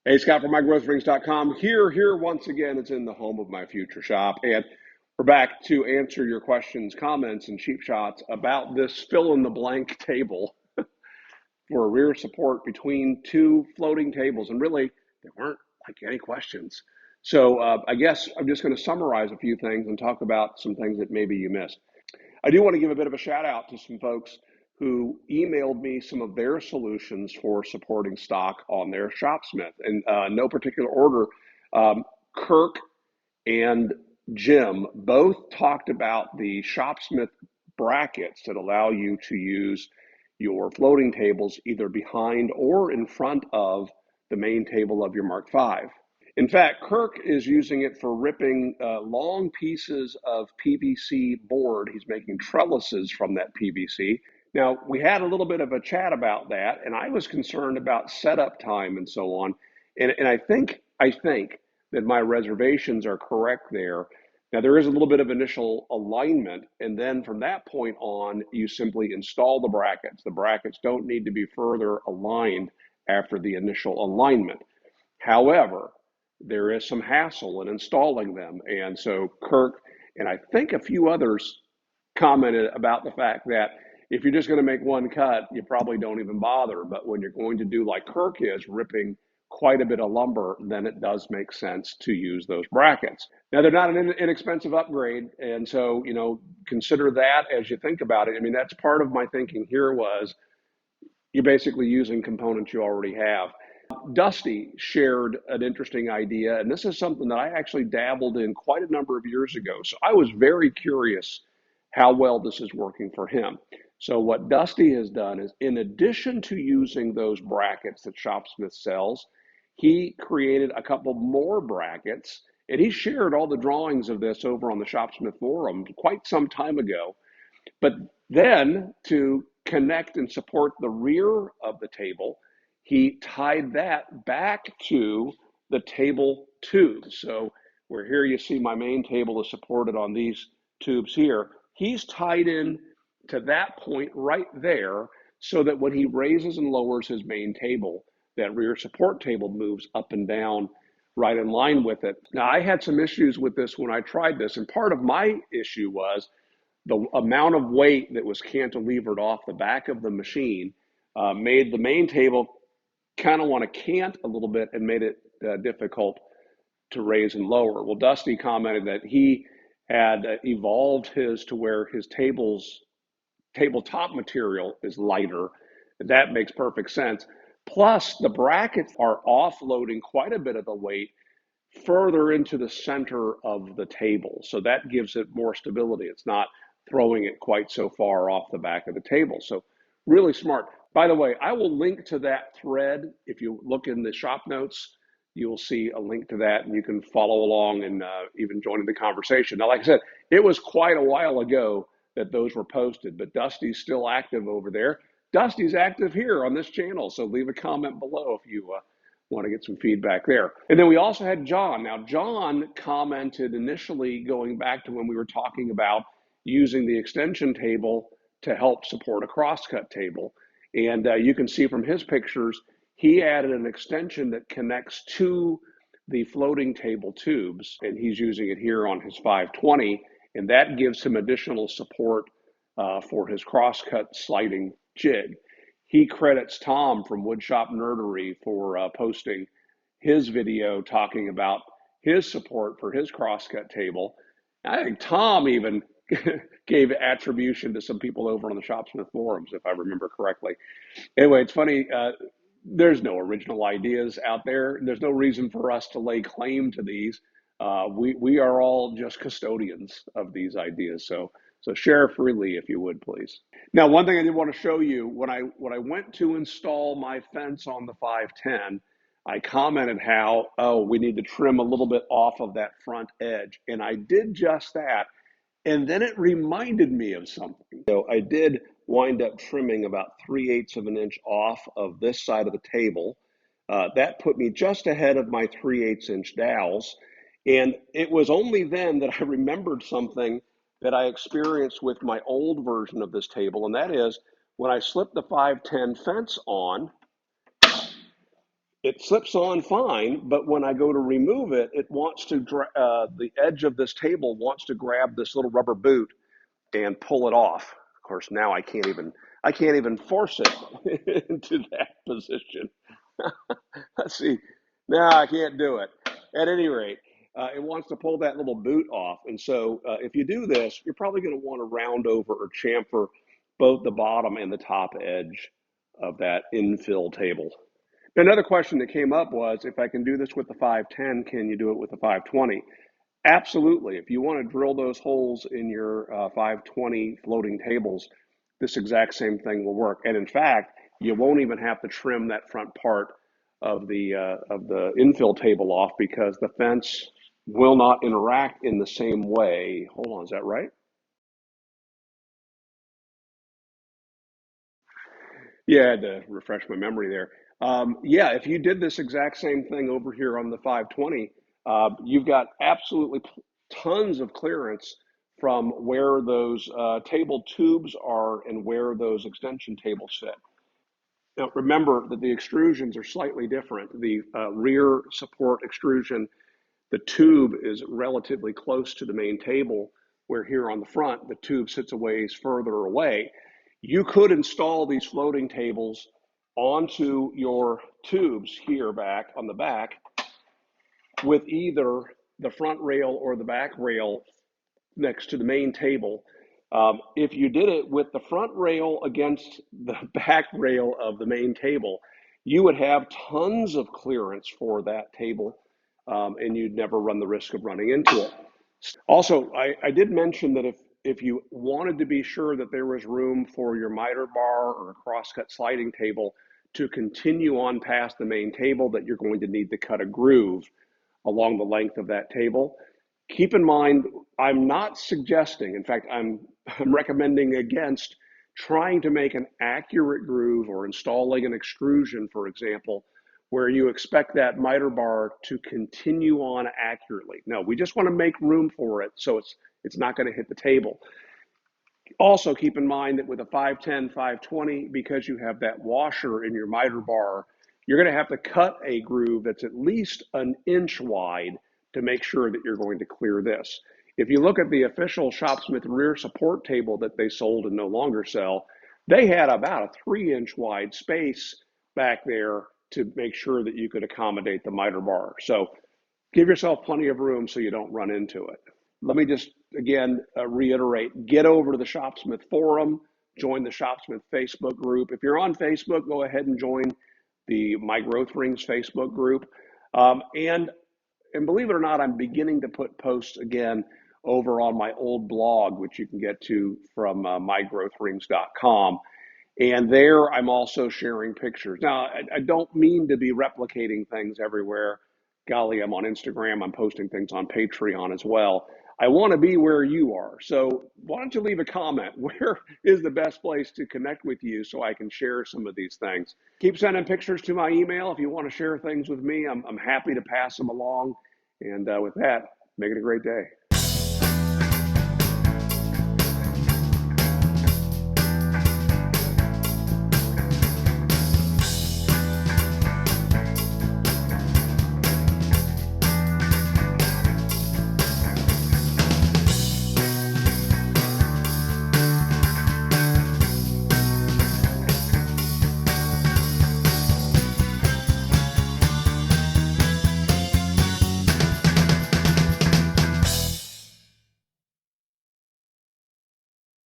Hey, Scott from MyGrowthRings.com. Here once again. It's in the home of my future shop. And we're back to answer your questions, comments, and cheap shots about this fill in the blank table for rear support between two floating tables. And really, there weren't like any questions. So I guess I'm just going to summarize a few things and talk about some things that maybe you missed. I do want to give a bit of a shout out to some folks who emailed me some of their solutions for supporting stock on their Shopsmith. In no particular order, Kirk and Jim both talked about the Shopsmith brackets that allow you to use your floating tables either behind or in front of the main table of your Mark V. In fact, Kirk is using it for ripping long pieces of PVC board. He's making trellises from that PVC. Now, we had a little bit of a chat about that, and I was concerned about setup time and so on. And I think that my reservations are correct there. Now, there is a little bit of initial alignment, and then from that point on, you simply install the brackets. The brackets don't need to be further aligned after the initial alignment. However, there is some hassle in installing them. And so Kirk and I think a few others commented about the fact that if you're just going to make one cut, you probably don't even bother. But when you're going to do like Kirk is, ripping quite a bit of lumber, then it does make sense to use those brackets. Now, they're not an inexpensive upgrade. And so, consider that as you think about it. I mean, that's part of my thinking here was you're basically using components you already have. Dusty shared an interesting idea, and this is something that I actually dabbled in quite a number of years ago. So I was very curious how well this is working for him. So what Dusty has done is, in addition to using those brackets that Shopsmith sells, he created a couple more brackets, and he shared all the drawings of this over on the Shopsmith forum quite some time ago. But then to connect and support the rear of the table, he tied that back to the table tubes. So where here you see my main table is supported on these tubes here, he's tied in to that point right there so that when he raises and lowers his main table, that rear support table moves up and down right in line with it. Now, I had some issues with this when I tried this, and part of my issue was the amount of weight that was cantilevered off the back of the machine made the main table kind of want to cant a little bit and made it difficult to raise and lower. Well, Dusty commented that he had evolved his to where his tabletop material is lighter. That makes perfect sense. Plus, the brackets are offloading quite a bit of the weight further into the center of the table. So that gives it more stability. It's not throwing it quite so far off the back of the table. So really smart. By the way, I will link to that thread. If you look in the shop notes, you will see a link to that and you can follow along and even join in the conversation. Now, like I said, it was quite a while ago that those were posted, but Dusty's still active over there. Dusty's active here on this channel, so leave a comment below if you want to get some feedback there. And then we also had John. Now, John commented initially going back to when we were talking about using the extension table to help support a crosscut table. And you can see from his pictures, he added an extension that connects to the floating table tubes, and he's using it here on his 520, and that gives him additional support for his crosscut sliding jig. He credits Tom from Woodshop Nerdery for posting his video talking about his support for his crosscut table. I think Tom even gave attribution to some people over on the Shopsmith forums, if I remember correctly. Anyway, it's funny. There's no original ideas out there. There's no reason for us to lay claim to these. We are all just custodians of these ideas. So share freely if you would, please. Now, one thing I did want to show you, when I went to install my fence on the 510, I commented how, oh, we need to trim a little bit off of that front edge. And I did just that. And then it reminded me of something. So I did wind up trimming about 3/8 of an inch off of this side of the table. That put me just ahead of my 3/8 inch dowels. And it was only then that I remembered something that I experienced with my old version of this table. And that is when I slipped the 510 fence on, It slips on fine, but when I go to remove it, it wants to, the edge of this table wants to grab this little rubber boot and pull it off. Of course, now I can't even force it into that position. Let's see. No, I can't do it. At any rate, it wants to pull that little boot off. And so if you do this, you're probably going to want to round over or chamfer both the bottom and the top edge of that infill table. Another question that came up was, if I can do this with the 510, can you do it with the 520? Absolutely. If you want to drill those holes in your 520 floating tables, this exact same thing will work. And in fact, you won't even have to trim that front part of the infill table off, because the fence will not interact in the same way. Hold on, is that right? Yeah, I had to refresh my memory there. Yeah, if you did this exact same thing over here on the 520, you've got absolutely tons of clearance from where those table tubes are and where those extension tables sit. Now, remember that the extrusions are slightly different. The rear support extrusion, the tube is relatively close to the main table, where here on the front, the tube sits a ways further away. You could install these floating tables onto your tubes here back on the back with either the front rail or the back rail next to the main table. If you did it with the front rail against the back rail of the main table, you would have tons of clearance for that table, and you'd never run the risk of running into it. Also, I did mention that if you wanted to be sure that there was room for your miter bar or a crosscut sliding table to continue on past the main table, that you're going to need to cut a groove along the length of that table. Keep in mind, I'm not suggesting, in fact, I'm recommending against trying to make an accurate groove or installing an extrusion, for example, where you expect that miter bar to continue on accurately. No, we just want to make room for it so it's not going to hit the table. Also, keep in mind that with a 510, 520, because you have that washer in your miter bar, you're going to have to cut a groove that's at least an inch wide to make sure that you're going to clear this. If you look at the official Shopsmith rear support table that they sold and no longer sell, they had about a 3-inch wide space back there to make sure that you could accommodate the miter bar. So give yourself plenty of room so you don't run into it. Let me just again reiterate, get over to the Shopsmith forum, join the Shopsmith Facebook group. If you're on Facebook, go ahead and join the My Growth Rings Facebook group. And believe it or not, I'm beginning to put posts again over on my old blog, which you can get to from mygrowthrings.com. And there I'm also sharing pictures. Now, I don't mean to be replicating things everywhere. Golly, I'm on Instagram, I'm posting things on Patreon as well. I want to be where you are. So why don't you leave a comment? Where is the best place to connect with you so I can share some of these things? Keep sending pictures to my email if you want to share things with me. I'm happy to pass them along. And with that, make it a great day.